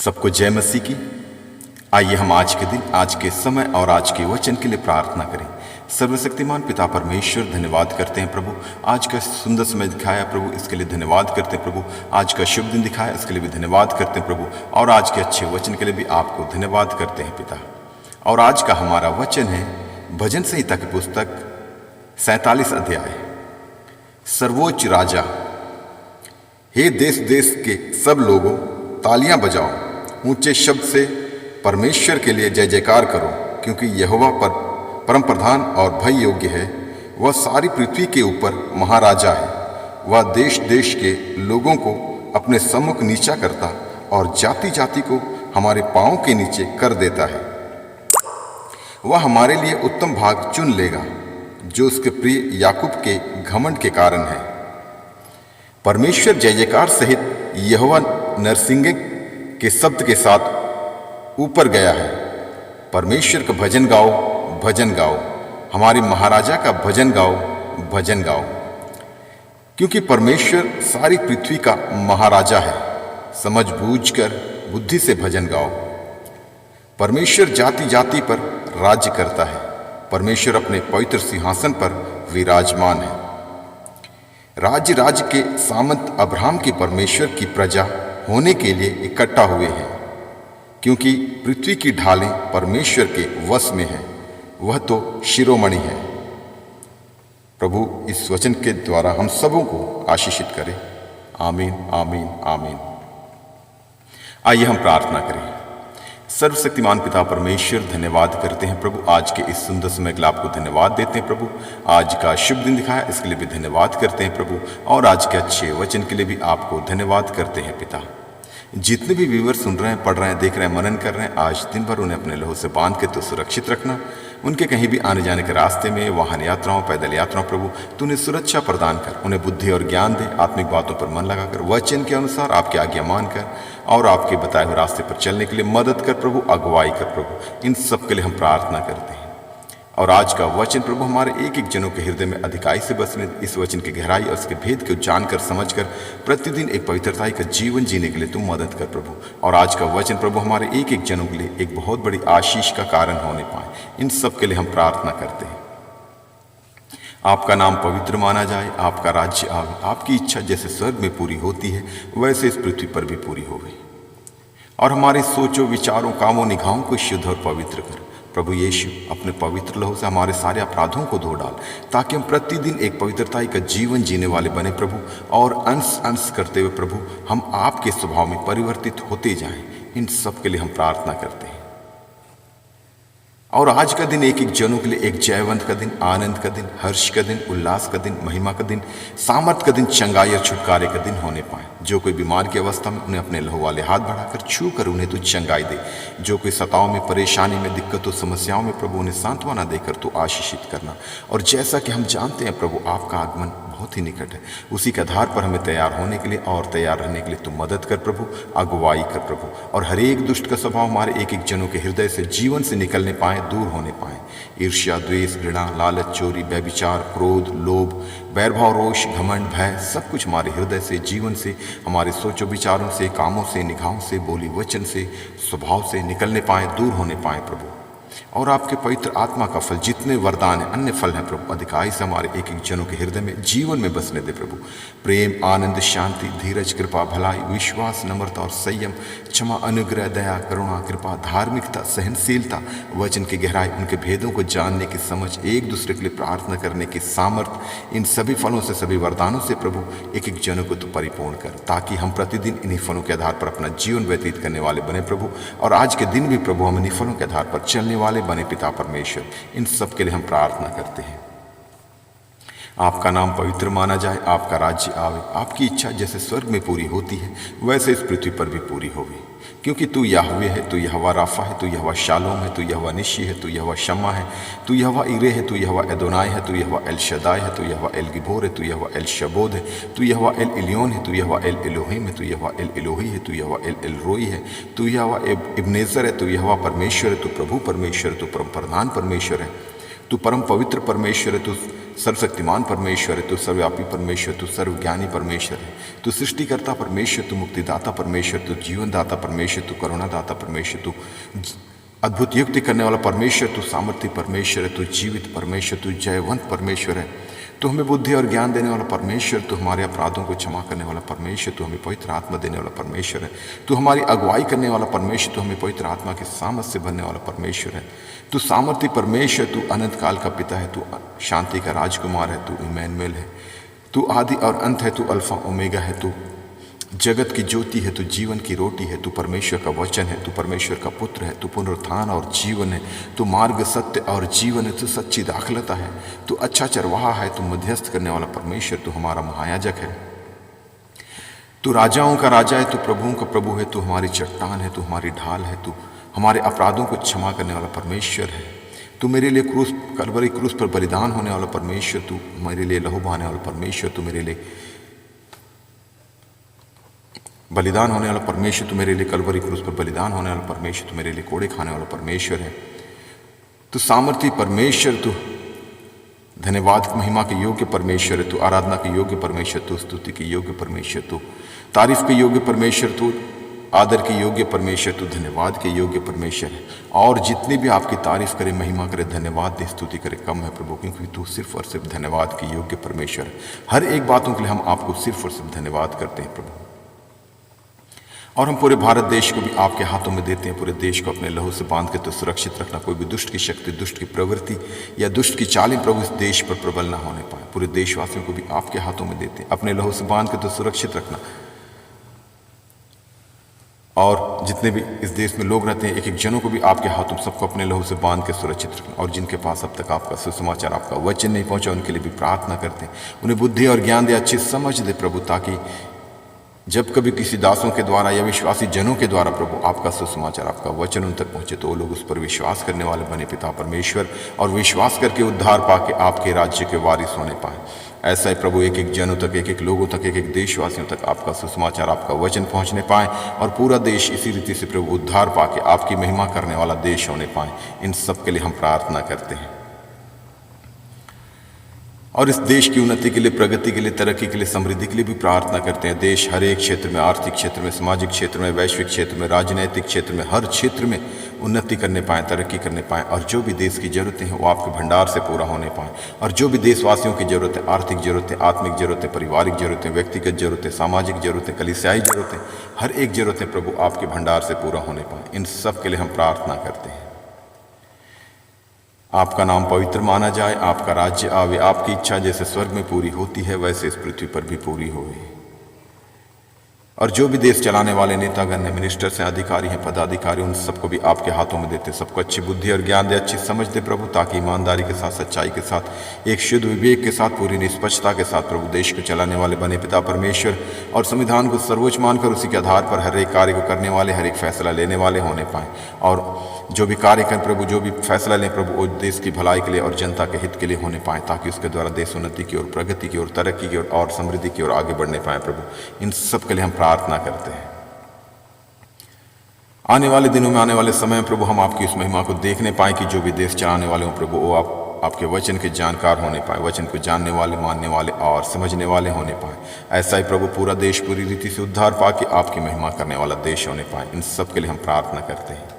सबको जय मसीह की। आइए हम आज के दिन, आज के समय और आज के वचन के लिए प्रार्थना करें। सर्वशक्तिमान पिता परमेश्वर, धन्यवाद करते हैं प्रभु, आज का सुंदर समय दिखाया प्रभु, इसके लिए धन्यवाद करते हैं प्रभु। आज का शुभ दिन दिखाया, इसके लिए भी धन्यवाद करते हैं प्रभु, और आज के अच्छे वचन के लिए भी आपको धन्यवाद करते हैं पिता। और आज का हमारा वचन है भजन संहिता की पुस्तक 47 अध्याय। सर्वोच्च राजा, हे देश देश के सब लोगों, तालियां बजाओ, ऊंचे शब्द से परमेश्वर के लिए जय जयकार करो, क्योंकि यहोवा पर परम प्रधान और भय योग्य है। वह सारी पृथ्वी के ऊपर महाराजा है। वह देश देश के लोगों को अपने सम्मुख नीचा करता और जाति जाति को हमारे पांव के नीचे कर देता है। वह हमारे लिए उत्तम भाग चुन लेगा, जो उसके प्रिय याकूब के घमंड के कारण है। परमेश्वर जय जयकार सहित यहोवा नरसिंगे के शब्द के साथ ऊपर गया है। परमेश्वर का भजन गाओ, भजन गाओ, हमारे महाराजा का भजन गाओ, भजन गाओ, क्योंकि परमेश्वर सारी पृथ्वी का महाराजा है। समझ बूझ कर बुद्धि से भजन गाओ। परमेश्वर जाति जाति पर राज्य करता है। परमेश्वर अपने पवित्र सिंहासन पर विराजमान है। राज्य राज्य के सामंत अब्राहम की परमेश्वर की प्रजा होने के लिए इकट्ठा हुए हैं, क्योंकि पृथ्वी की ढालें परमेश्वर के वश में है। वह तो शिरोमणि है। प्रभु इस वचन के द्वारा हम सबों को आशीषित करे। आमीन, आमीन, आमीन। आइए हम प्रार्थना करें। सर्वशक्तिमान पिता परमेश्वर, धन्यवाद करते हैं प्रभु, आज के इस सुंदर समय के लिए आपको धन्यवाद देते हैं प्रभु। आज का शुभ दिन दिखाया, इसके लिए भी धन्यवाद करते हैं प्रभु, और आज के अच्छे वचन के लिए भी आपको धन्यवाद करते हैं पिता। जितने भी व्यूअर सुन रहे हैं, पढ़ रहे हैं, देख रहे हैं, मनन कर रहे हैं, आज दिन भर उन्हें अपने लहू से बांध के तो सुरक्षित रखना। उनके कहीं भी आने जाने के रास्ते में, वाहन यात्राओं, पैदल यात्राओं, प्रभु तू उन्हें सुरक्षा प्रदान कर, उन्हें बुद्धि और ज्ञान दे। आत्मिक बातों पर मन लगाकर वचन के अनुसार आपकी आज्ञा मानकर और आपके बताए हुए रास्ते पर चलने के लिए मदद कर प्रभु, अगुवाई कर प्रभु। इन सब के लिए हम प्रार्थना करते हैं। और आज का वचन प्रभु हमारे एक एक जनों के हृदय में अधिकाई से बसने, इस वचन की गहराई और उसके भेद को जानकर समझकर प्रतिदिन एक पवित्रताई का जीवन जीने के लिए तुम मदद कर प्रभु। और आज का वचन प्रभु हमारे एक एक जनों के लिए एक बहुत बड़ी आशीष का कारण होने पाए। इन सब के लिए हम प्रार्थना करते हैं। आपका नाम पवित्र माना जाए, आपका राज्य आवे, आपकी इच्छा जैसे स्वर्ग में पूरी होती है वैसे इस पृथ्वी पर भी पूरी होवे। और हमारे सोचों, विचारों, कामों, निगाहों को शुद्ध और पवित्र कर प्रभु यीशु। अपने पवित्र लहू से हमारे सारे अपराधों को धो डाल, ताकि हम प्रतिदिन एक पवित्रताई का जीवन जीने वाले बने प्रभु। और अंश अंश करते हुए प्रभु हम आपके स्वभाव में परिवर्तित होते जाएं। इन सब के लिए हम प्रार्थना करते हैं। और आज का दिन एक एक जनों के लिए एक जयवंत का दिन, आनंद का दिन, हर्ष का दिन, उल्लास का दिन, महिमा का दिन, सामर्थ का दिन, चंगाई और छुटकारे का दिन होने पाए। जो कोई बीमार की अवस्था में, उन्हें अपने लहू वाले हाथ बढ़ाकर छू कर उन्हें तू चंगाई दे। जो कोई सताओं में, परेशानी में, दिक्कतों, समस्याओं में प्रभु उन्हें सांत्वना देकर तू आशीषित करना। और जैसा कि हम जानते हैं प्रभु आपका आगमन बहुत ही निकट है, उसी के आधार पर हमें तैयार होने के लिए और तैयार रहने के लिए तू मदद कर प्रभु, अगुवाई कर प्रभु। और हर एक दुष्ट का स्वभाव हमारे एक एक जनों के हृदय से, जीवन से निकलने पाए, दूर होने पाए। ईर्ष्या, द्वेष, घृणा, लालच, चोरी, व्यभिचार, क्रोध, लोभ, वैरभाव, रोष, घमंड, भय, सब कुछ हमारे हृदय से, जीवन से, हमारे सोचों विचारों से, कामों से, निगाहों से, बोली वचन से, स्वभाव से निकलने पाए, दूर होने पाए प्रभु। और आपके पवित्र आत्मा का फल, जितने वरदान हैं, अन्य फल हैं प्रभु, अधिकाई से हमारे एक एक जनों के हृदय में, जीवन में बसने दे प्रभु। प्रेम, आनंद, शांति, धीरज, कृपा, भलाई, विश्वास, नम्रता और संयम, क्षमा, अनुग्रह, दया, करुणा, कृपा, धार्मिकता, सहनशीलता, वचन की गहराई, उनके भेदों को जानने की समझ, एक दूसरे के लिए प्रार्थना करने की सामर्थ, इन सभी फलों से, सभी वरदानों से प्रभु एक एक जनों को तू परिपूर्ण कर, ताकि हम प्रतिदिन इन्हीं फलों के आधार पर अपना जीवन व्यतीत करने वाले बने प्रभु। और आज के दिन भी प्रभु हम इन्हीं फलों के आधार पर चलने वाले बने पिता परमेश्वर। इन सब के लिए हम प्रार्थना करते हैं। आपका नाम पवित्र माना जाए, आपका राज्य आवे, आपकी इच्छा जैसे स्वर्ग में पूरी होती है वैसे इस पृथ्वी पर भी पूरी होवे। क्योंकि तू याहवे है, तू यहोवा राफा है, तू यहोवा शालोम है, तू यहोवा निशी है, तू यहोवा शम्मा है, तू यहोवा इरे है, तू यहोवा एदोनाई है, तू यहोवा एल शदाई है, तू यहोवा एल गिबोर है, तू यहोवा एल शबोद है, तू यहोवा एल इलियोन है, तू यहोवा एल एलोहिम है, तू यहोवा एल एलोही है, तू यहोवा एल एलरोई है, तू यहोवा इब्नेजर है, तू यहोवा परमेश्वर है, तू प्रभु परमेश्वर है, तू परम प्रधान परमेश्वर है। तू परम पवित्र परमेश्वर है, तू सर्वशक्तिमान परमेश्वर है, तू सर्वव्यापी परमेश्वर, तू सर्वज्ञानी परमेश्वर है, तू सृष्टिकर्ता परमेश्वर, तू मुक्तिदाता परमेश्वर, तू जीवनदाता परमेश्वर, तू करुणादाता परमेश्वर, तू अद्भुत युक्ति करने वाला परमेश्वर, तू सामर्थ्य परमेश्वर है, तू जीवित परमेश्वर, तू जयवंत परमेश्वर है, तू हमें बुद्धि और ज्ञान देने वाला परमेश्वर, तू हमारे अपराधों को क्षमा करने वाला परमेश्वर, तू हमें पवित्र आत्मा देने वाला परमेश्वर है, तू हमारी अगुवाई करने वाला परमेश्वर, तू हमें पवित्र आत्मा के सामर्थ से भरने वाला परमेश्वर है, तू सामर्थ्य परमेश्वर, तू अनंत काल का पिता है, तू शांति का राजकुमार है, तू इमैनुएल है, तू आदि और अंत है, तू अल्फा ओमेगा है, तू जगत की ज्योति है, तू जीवन की रोटी है, तू परमेश्वर का वचन है, तू परमेश्वर का पुत्र है, तू पुनरुत्थान और जीवन है, तू मार्ग सत्य और जीवन है, तू सच्ची दाखलता है, तू अच्छा चरवाहा है, तू मध्यस्थ करने वाला परमेश्वर, तू हमारा महायाजक है, तू राजाओं का राजा है, तू प्रभुओं का प्रभु है, तू हमारी चट्टान है, तू हमारी ढाल है, तू हमारे अपराधों को क्षमा करने वाला परमेश्वर है, तू मेरे लिए कलवरी क्रूस पर बलिदान होने वाला परमेश्वर, तू मेरे लिए लहू बहाने वाला परमेश्वर, तू मेरे लिए बलिदान होने वाला परमेश्वर, तू मेरे लिए कलवरी क्रूस पर बलिदान होने वाला परमेश्वर, तू मेरे लिए कोड़े खाने वाला परमेश्वर है, तू सामर्थी परमेश्वर, तू धन्यवाद महिमा के योग्य परमेश्वर है, तू आराधना के योग्य परमेश्वर, तू स्तुति के योग्य परमेश्वर, तू तारीफ के योग्य परमेश्वर, तू आदर के योग्य परमेश्वर, तू धन्यवाद के योग्य परमेश्वर है। और जितनी भी आपकी तारीफ करे, महिमा करे, धन्यवाद दे, स्तुति करे, कम है प्रभु, क्योंकि तू सिर्फ और सिर्फ धन्यवाद के योग्य परमेश्वर है। हर एक बातों के लिए हम आपको सिर्फ और सिर्फ धन्यवाद करते हैं प्रभु। और हम पूरे भारत देश को भी आपके हाथों में देते हैं, पूरे देश को अपने लहू से बांध के तो सुरक्षित रखना, कोई भी दुष्ट की शक्ति, दुष्ट की प्रवृत्ति या दुष्ट की चालें प्रभु इस देश पर प्रबल ना होने पाए। पूरे देशवासियों को भी आपके हाथों में देते हैं, अपने लहू से बांध के तो सुरक्षित रखना। और जितने भी इस देश में लोग रहते हैं, एक एक जनों को भी आपके हाथों, सबको अपने लहू से बांध के सुरक्षित रखना। और जिनके पास अब तक आपका सुसमाचार, आपका वचन नहीं पहुंचा, उनके लिए भी प्रार्थना करते हैं, उन्हें बुद्धि और ज्ञान दे, अच्छी समझ दे प्रभु, ताकि जब कभी किसी दासों के द्वारा या विश्वासी जनों के द्वारा प्रभु आपका सुसमाचार, आपका वचन उन तक पहुंचे, तो वो लोग उस पर विश्वास करने वाले बने पिता परमेश्वर, और विश्वास करके उद्धार पाके आपके राज्य के वारिस होने पाए। ऐसा ही प्रभु एक एक जनों तक, एक एक लोगों तक, एक एक देशवासियों तक आपका सुसमाचार, आपका वचन पहुंचने पाए, और पूरा देश इसी रीति से प्रभु उद्धार पाके आपकी महिमा करने वाला देश होने पाए। इन सब के लिए हम प्रार्थना करते हैं। और इस देश की उन्नति के लिए, प्रगति के लिए, तरक्की के लिए, समृद्धि के लिए भी प्रार्थना करते हैं। देश हर एक क्षेत्र में, आर्थिक क्षेत्र में, सामाजिक क्षेत्र में, वैश्विक क्षेत्र में, राजनैतिक क्षेत्र में, हर क्षेत्र में उन्नति करने पाएँ, तरक्की करने पाएँ, और जो भी देश की ज़रूरतें हैं वो आपके भंडार से पूरा होने पाएँ। और जो भी देशवासियों की ज़रूरतें, आर्थिक ज़रूरतें, आत्मिक ज़रूरतें, पारिवारिक ज़रूरतें, व्यक्तिगत ज़रूरतें, सामाजिक ज़रूरतें, कलीसियाई ज़रूरतें, हर एक ज़रूरतें प्रभु आपके भंडार से पूरा होने पाएँ। इन सब के लिए हम प्रार्थना करते हैं। आपका नाम पवित्र माना जाए, आपका राज्य आवे, आपकी इच्छा जैसे स्वर्ग में पूरी होती है वैसे इस पृथ्वी पर भी पूरी होवे। और जो भी देश चलाने वाले नेतागण हैं, मिनिस्टर्स हैं, अधिकारी हैं, पदाधिकारी, उन सबको भी आपके हाथों में देते, सबको अच्छी बुद्धि और ज्ञान दे, अच्छी समझ दे प्रभु, ताकि ईमानदारी के साथ, सच्चाई के साथ, एक शुद्ध विवेक के साथ, पूरी निष्पक्षता के साथ प्रभु देश को चलाने वाले बने पिता परमेश्वर, और संविधान को सर्वोच्च मानकर उसी के आधार पर हर एक कार्य को करने वाले, हर एक फैसला लेने वाले होने पाएँ। और जो भी कार्य करें प्रभु, जो भी फैसला लें प्रभु, वो देश की भलाई के लिए और जनता के हित के लिए होने पाएँ, ताकि उसके द्वारा देश उन्नति की ओर, प्रगति की ओर, तरक्की की ओर और समृद्धि की ओर आगे बढ़ने पाएँ प्रभु। इन सब के लिए हम प्रार्थना करते हैं। आने वाले दिनों में, आने वाले समय में प्रभु हम आपकी उस महिमा को देखने पाएँ कि जो भी देश चलाने वाले हों प्रभु, वो आपके वचन के जानकार होने पाए, वचन को जानने वाले, मानने वाले और समझने वाले होने पाए। ऐसा ही प्रभु पूरा देश पूरी रीति से उद्धार पाके आपकी महिमा करने वाला देश होने पाए। इन सब के लिए हम प्रार्थना करते हैं।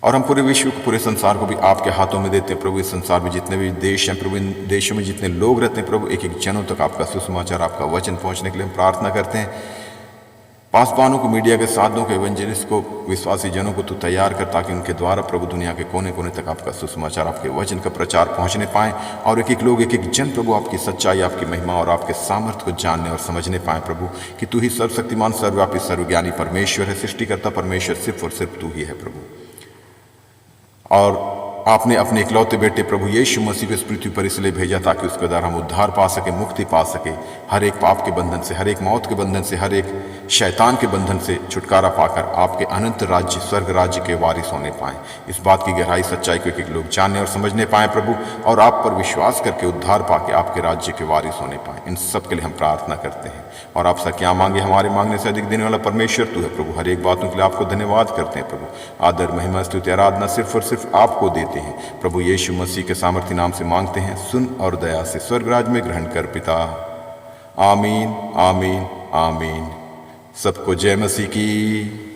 और हम पूरे विश्व को, पूरे संसार को भी आपके हाथों में देते हैं प्रभु। इस संसार में जितने भी देश हैं प्रभु, इन देशों में जितने लोग रहते हैं प्रभु, एक एक जनों तक आपका सुसमाचार, आपका वचन पहुंचने के लिए हम प्रार्थना करते हैं। पासवानों को, मीडिया के साधनों को, एवेंजलिस्ट को, विश्वासी जनों को तू तैयार कर, ताकि उनके द्वारा प्रभु दुनिया के कोने कोने तक आपका सुसमाचार, आपके वचन का प्रचार पहुंचने पाएँ, और एक एक लोग, एक एक जन प्रभु आपकी सच्चाई, आपकी महिमा और आपके सामर्थ्य को जानने और समझने पाएँ प्रभु, कि तू ही सर्वशक्तिमान, सर्वव्यापी, सर्वज्ञानी परमेश्वर है, सृष्टिकर्ता परमेश्वर सिर्फ और सिर्फ तू ही है प्रभु। और आपने अपने इकलौते बेटे प्रभु यीशु मसीह को इस पृथ्वी पर इसलिए भेजा, ताकि उसके द्वारा हम उद्धार पा सके, मुक्ति पा सके, हर एक पाप के बंधन से, हर एक मौत के बंधन से, हर एक शैतान के बंधन से छुटकारा पाकर आपके अनंत राज्य स्वर्ग राज्य के वारिस होने पाएं। इस बात की गहराई सच्चाई को एक लोग जानने और समझने पाएं प्रभु, और आप पर विश्वास करके उद्धार पाके आपके राज्य के वारिस होने पाएं। इन सब के लिए हम प्रार्थना करते हैं। और आपसे क्या मांगे, हमारे मांगने से अधिक देने वाला परमेश्वर तू है प्रभु। हर एक बातों के लिए आपको धन्यवाद करते हैं प्रभु। आदर महिमा स्तुति आराधना सिर्फ और सिर्फ आपको देते हैं प्रभु। यीशु मसीह के सामर्थ्य नाम से मांगते हैं, सुन और दया से स्वर्ग राज में ग्रहण कर पिता। आमीन आमीन आमीन। सबको जय मसीह की।